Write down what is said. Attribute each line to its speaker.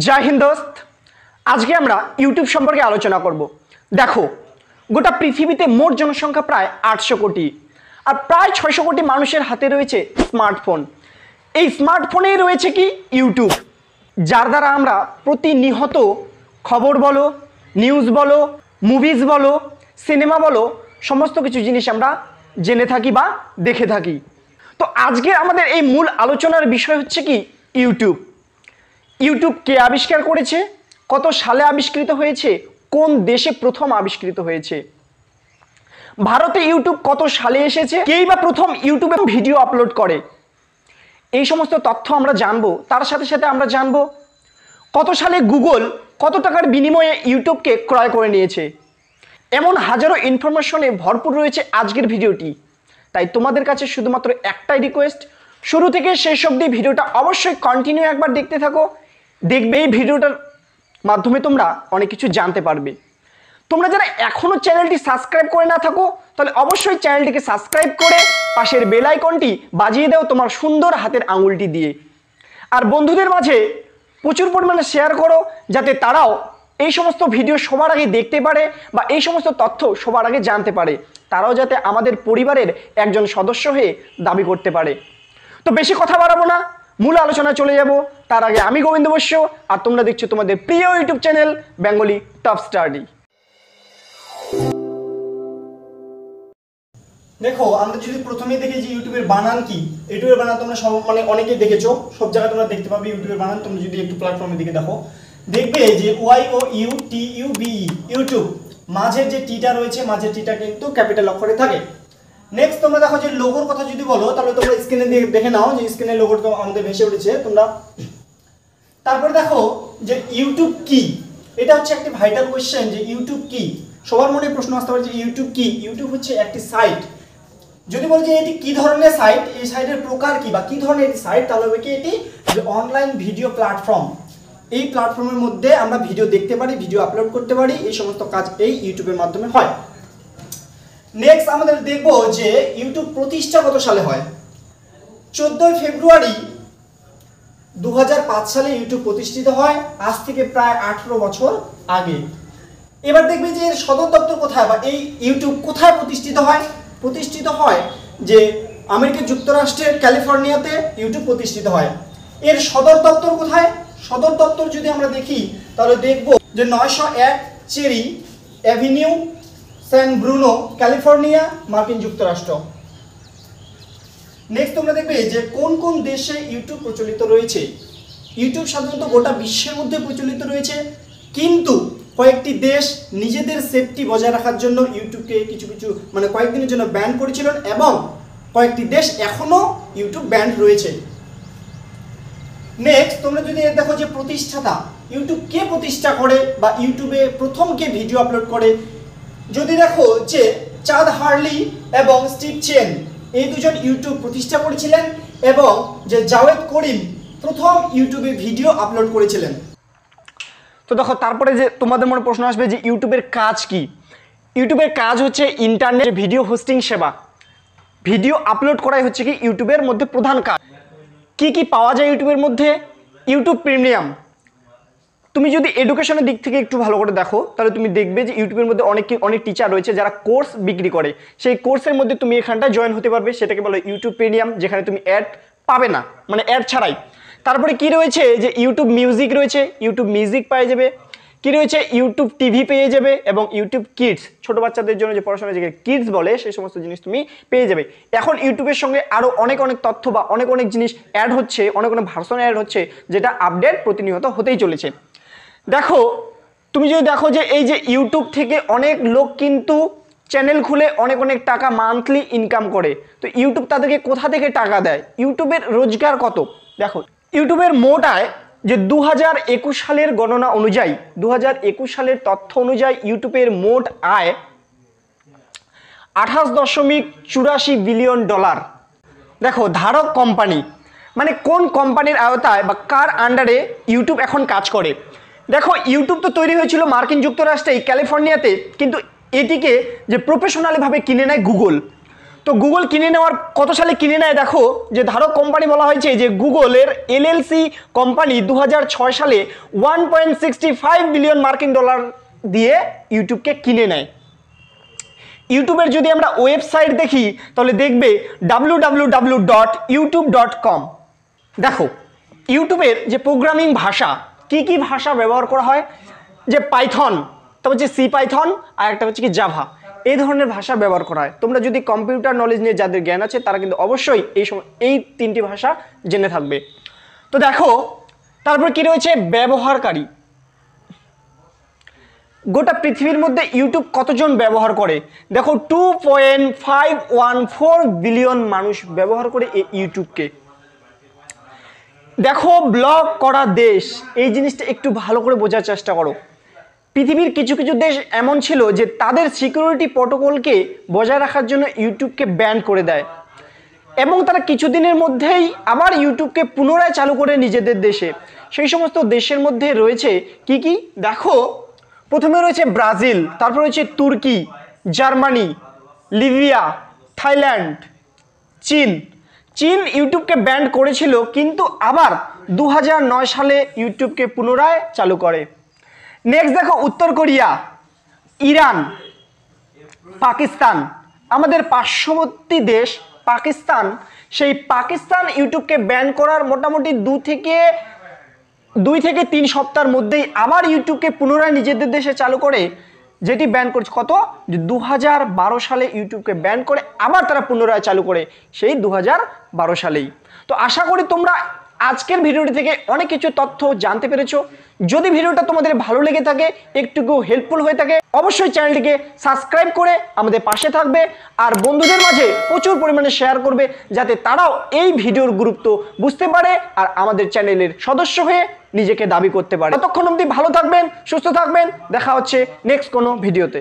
Speaker 1: জয় হিন্দ দোস্ত। আজকে আমরা ইউটিউব সম্পর্কে আলোচনা করব। দেখো, গোটা পৃথিবীতে মোট জনসংখ্যা প্রায় 800 কোটি, আর প্রায় 600 কোটি মানুষের হাতে রয়েছে স্মার্টফোন। এই স্মার্টফোনেই রয়েছে কি ইউটিউব, যার দ্বারা আমরা প্রতিনিয়ত খবর বলো, নিউজ বলো, মুভিজ বলো, সিনেমা বলো, সমস্ত কিছু জিনিস আমরা জেনে থাকি বা দেখে থাকি। তো আজকে আমাদের এই মূল আলোচনার বিষয় হচ্ছে কি ইউটিউব। ইউটিউব কে আবিষ্কার করেছে, কত সালে আবিষ্কৃত হয়েছে, কোন দেশে প্রথম আবিষ্কৃত হয়েছে, ভারতে ইউটিউব কত সালে এসেছে, কেই বা প্রথম ইউটিউবে ভিডিও আপলোড করে, এই সমস্ত তথ্য আমরা জানবো। তার সাথে সাথে আমরা জানবো কত সালে গুগল কত টাকার বিনিময়ে ইউটিউবকে ক্রয় করে নিয়েছে। এমন হাজারো ইনফরমেশনে ভরপুর রয়েছে আজকের ভিডিওটি। তাই তোমাদের কাছে শুধুমাত্র একটাই রিকোয়েস্ট, শুরু থেকে শেষ অবধি ভিডিওটা অবশ্যই কন্টিনিউ একবার দেখতে থাকো। দেখবে এই ভিডিওটার মাধ্যমে তোমরা অনেক কিছু জানতে পারবে। তোমরা যারা এখনও চ্যানেলটি সাবস্ক্রাইব করে না থাকো, তাহলে অবশ্যই চ্যানেলটিকে সাবস্ক্রাইব করে পাশের বেল আইকনটি বাজিয়ে দাও তোমার সুন্দর হাতের আঙুলটি দিয়ে। আর বন্ধুদের মাঝে প্রচুর পরিমাণে শেয়ার করো, যাতে তারাও এই সমস্ত ভিডিও সবার আগে দেখতে পারে বা এই সমস্ত তথ্য সবার আগে জানতে পারে, তারাও যাতে আমাদের পরিবারের একজন সদস্য হয়ে দাবি করতে পারে। তো বেশি কথা বাড়াবো না, মূল আলোচনায় চলে যাব। তার আগে আমি গোবিন্দ বৈশ্য, আর তোমরা দেখছো তোমাদের প্রিয় YouTube channel Bengali top study. দেখো, আমরা যদি প্রথমেই দেখি যে ইউটিউবের বানান কি। ইউটিউবের বানান তোমরা সব অনেকেই দেখেছো, সব জায়গায় তোমরা দেখতে পাবে ইউটিউবের বানান। তোমরা যদি একটু প্ল্যাটফর্মের দিকে দেখো, দেখবে যে YOUTUBE ইউটিউব, মাঝের যে টিটা রয়েছে, মাঝের টিটা কিন্তু ক্যাপিটাল অক্ষরে থাকে। নেক্সট তোমরা দেখো যে লোগোর কথা যদি বলো, তাহলে তোমরা স্ক্রিনে দেখে নাও যে স্ক্রিনের লোগোটা আমাদের ভেসে উঠেছে তোমরা। তারপরে দেখো যে ইউটিউব কি, এটা হচ্ছে একটি ভাইটাল কোয়েশ্চেন যে ইউটিউব কি। সবার মনে প্রশ্ন আসতে পারে যে ইউটিউব কি। ইউটিউব হচ্ছে একটি সাইট। যদি বলি যে এটি কি ধরনের সাইট, এই সাইটের প্রকার কি বা কি ধরনের একটি সাইট, তাহলে হবে কি এটি যে অনলাইন ভিডিও প্ল্যাটফর্ম। এই প্ল্যাটফর্মের মধ্যে আমরা ভিডিও দেখতে পারি, ভিডিও আপলোড করতে পারি, এই সমস্ত কাজ এই ইউটিউবের মাধ্যমে হয়। নেক্সট আমাদের দেখব যে ইউটিউব প্রতিষ্ঠা কত সালে হয়। 14 ফেব্রুয়ারি 2005 সালে ইউটিউব প্রতিষ্ঠিত হয়, আজ থেকে প্রায় 18 বছর আগে। এবার দেখবে যে এর সদর দপ্তর কোথায় বা এই ইউটিউব কোথায় প্রতিষ্ঠিত হয়। প্রতিষ্ঠিত হয় যে আমেরিকা যুক্তরাষ্ট্রের ক্যালিফোর্নিয়াতে ইউটিউব প্রতিষ্ঠিত হয়। এর সদর দপ্তর কোথায়? সদর দপ্তর যদি আমরা দেখি, তাহলে দেখব যে 901 চেরি অ্যাভিনিউ, স্যান ব্রুনো, ক্যালিফোর্নিয়া, মার্কিন যুক্তরাষ্ট্র। নেক্সট তোমরা দেখবে যে কোন কোন দেশে ইউটিউব প্রচলিত রয়েছে। ইউটিউব সাধারণত গোটা বিশ্বের মধ্যে প্রচলিত রয়েছে, কিন্তু কয়েকটি দেশ নিজেদের সেফটি বজায় রাখার জন্য ইউটিউবকে কিছু কয়েকদিনের জন্য ব্যান করেছিলেন, এবং কয়েকটি দেশ এখনো ইউটিউব ব্যান রয়েছে। নেক্সট তোমরা যদি দেখো যে প্রতিষ্ঠাতা, ইউটিউব কে প্রতিষ্ঠা করে বা ইউটিউবে প্রথম কে ভিডিও আপলোড করে, যদি দেখো যে চাদ হার্লি এবং স্টিভ চেন, এই দুজন ইউটিউব প্রতিষ্ঠা করেছিলেন, এবং যে জাওয়েদ করিম প্রথম ইউটিউবে ভিডিও আপলোড করেছিলেন। তো দেখো, তারপরে যে তোমাদের মনে প্রশ্ন আসবে যে ইউটিউবের কাজ কি। ইউটিউবের কাজ হচ্ছে ইন্টারনেট ভিডিও হোস্টিং সেবা। ভিডিও আপলোড করাই হচ্ছে কি ইউটিউবের মধ্যে প্রধান কাজ। কি কি পাওয়া যায় ইউটিউবের মধ্যে? YouTube premium. তুমি যদি এডুকেশনের দিক থেকে একটু ভালো করে দেখো, তাহলে তুমি দেখবে যে ইউটিউবের মধ্যে অনেক টিচার রয়েছে যারা কোর্স বিক্রি করে। সেই কোর্সের মধ্যে তুমি এখানটা জয়েন হতে পারবে, সেটাকে বলো ইউটিউব প্রিমিয়াম, যেখানে তুমি অ্যাড পাবে না, মানে অ্যাড ছাড়াই। তারপরে কি রয়েছে যে ইউটিউব মিউজিক রয়েছে, ইউটিউব মিউজিক পেয়ে যাবে। কি রয়েছে? ইউটিউব টিভি পেয়ে যাবে, এবং ইউটিউব কিডস, ছোট বাচ্চাদের জন্য যে পড়াশোনা যে কিডস বলে, সেই সমস্ত জিনিস তুমি পেয়ে যাবে। এখন ইউটিউবের সঙ্গে আরও অনেক তথ্য বা অনেক জিনিস অ্যাড হচ্ছে, অনেক ভার্সন অ্যাড হচ্ছে, যেটা আপডেট প্রতিনিয়ত হতেই চলেছে। দেখো, তুমি যদি দেখো যে এই যে ইউটিউব থেকে অনেক লোক কিন্তু চ্যানেল খুলে অনেক টাকা মান্থলি ইনকাম করে। তো ইউটিউব তাদেরকে কোথা থেকে টাকা দেয়? ইউটিউবের রোজগার কত? দেখো, ইউটিউবের মোট আয় যে 2021 সালের গণনা অনুযায়ী, 2021 সালের তথ্য অনুযায়ী ইউটিউবের মোট আয় 28.84 বিলিয়ন ডলার। দেখো, ধারক কোম্পানি মানে কোন কোম্পানির আওতায় বা কার আন্ডারে ইউটিউব এখন কাজ করে। দেখো, ইউটিউব তো তৈরি হয়েছিল মার্কিন যুক্তরাষ্ট্রে ক্যালিফোর্নিয়াতে, কিন্তু এটিকে যে প্রফেশনালিভাবে কিনে নেয় গুগল। তো গুগল কিনে নেওয়ার কত সালে কিনে নেয় দেখো, যে ধারক কোম্পানি বলা হয়েছে যে গুগলের এলএলসি কোম্পানি 2006 সালে 1.65 বিলিয়ন মার্কিন ডলার দিয়ে ইউটিউবকে কিনে নেয়। ইউটিউবের যদি আমরা ওয়েবসাইট দেখি তাহলে দেখবে www.youtube.com। দেখো ইউটিউবের যে প্রোগ্রামিং ভাষা, কি কি ভাষা ব্যবহার করা হয়, যে পাইথন, তারপর হচ্ছে সি পাইথন, আর একটা হচ্ছে কি জাভা, এই ধরনের ভাষা ব্যবহার করা হয়। তোমরা যদি কম্পিউটার নলেজ নিয়ে যাদের জ্ঞান আছে তারা কিন্তু অবশ্যই এই তিনটি ভাষা জেনে থাকবে। তো দেখো তারপর কি রয়েছে, ব্যবহারকারী। গোটা পৃথিবীর মধ্যে ইউটিউব কতজন ব্যবহার করে দেখো, 2.514 বিলিয়ন মানুষ ব্যবহার করে এই ইউটিউবকে। দেখো ব্লগ করা দেশ, এই জিনিসটা একটু ভালো করে বোঝার চেষ্টা করো। পৃথিবীর কিছু কিছু দেশ এমন ছিল যে তাদের সিকিউরিটি প্রোটোকলকে বজায় রাখার জন্য ইউটিউবকে ব্যান করে দেয়, এবং তারা কিছুদিনের মধ্যেই আবার ইউটিউবকে পুনরায় চালু করে নিজেদের দেশে। সেই সমস্ত দেশের মধ্যে রয়েছে কি কি দেখো, প্রথমে রয়েছে ব্রাজিল, তারপর রয়েছে তুর্কি, জার্মানি, লিবিয়া, থাইল্যান্ড, চীন। চীন ইউটিউবকে ব্যান করেছিল কিন্তু আবার 2009 সালে ইউটিউবকে পুনরায় চালু করে। নেক্সট দেখো উত্তর কোরিয়া, ইরান, পাকিস্তান, আমাদের পার্শ্ববর্তী দেশ পাকিস্তান। সেই পাকিস্তান ইউটিউবকে ব্যান করার মোটামুটি 2 থেকে 3 সপ্তাহের মধ্যেই আবার ইউটিউবকে পুনরায় নিজেদের দেশে চালু করে, যেটি ব্যান করছে কত, যে 2012 সালে ইউটিউবকে ব্যান করে আবার তারা পুনরায় চালু করে সেই 2012 সালেই। তো আশা করি তোমরা আজকের ভিডিওটি থেকে অনেক কিছু তথ্য জানতে পেরেছো। যদি ভিডিওটা তোমাদের ভালো লেগে থাকে, একটুকু হেল্পফুল হয়ে থাকে, অবশ্যই চ্যানেলটিকে সাবস্ক্রাইব করে আমাদের পাশে থাকবে, আর বন্ধুদের মাঝে প্রচুর পরিমাণে শেয়ার করবে যাতে তারাও এই ভিডিওর গুরুত্ব বুঝতে পারে আর আমাদের চ্যানেলের সদস্য হয়ে নিজেকে দাবি করতে পারে। ততক্ষণ অবধি ভালো থাকবেন, সুস্থ থাকবেন, দেখা হচ্ছে নেক্সট কোনো ভিডিওতে।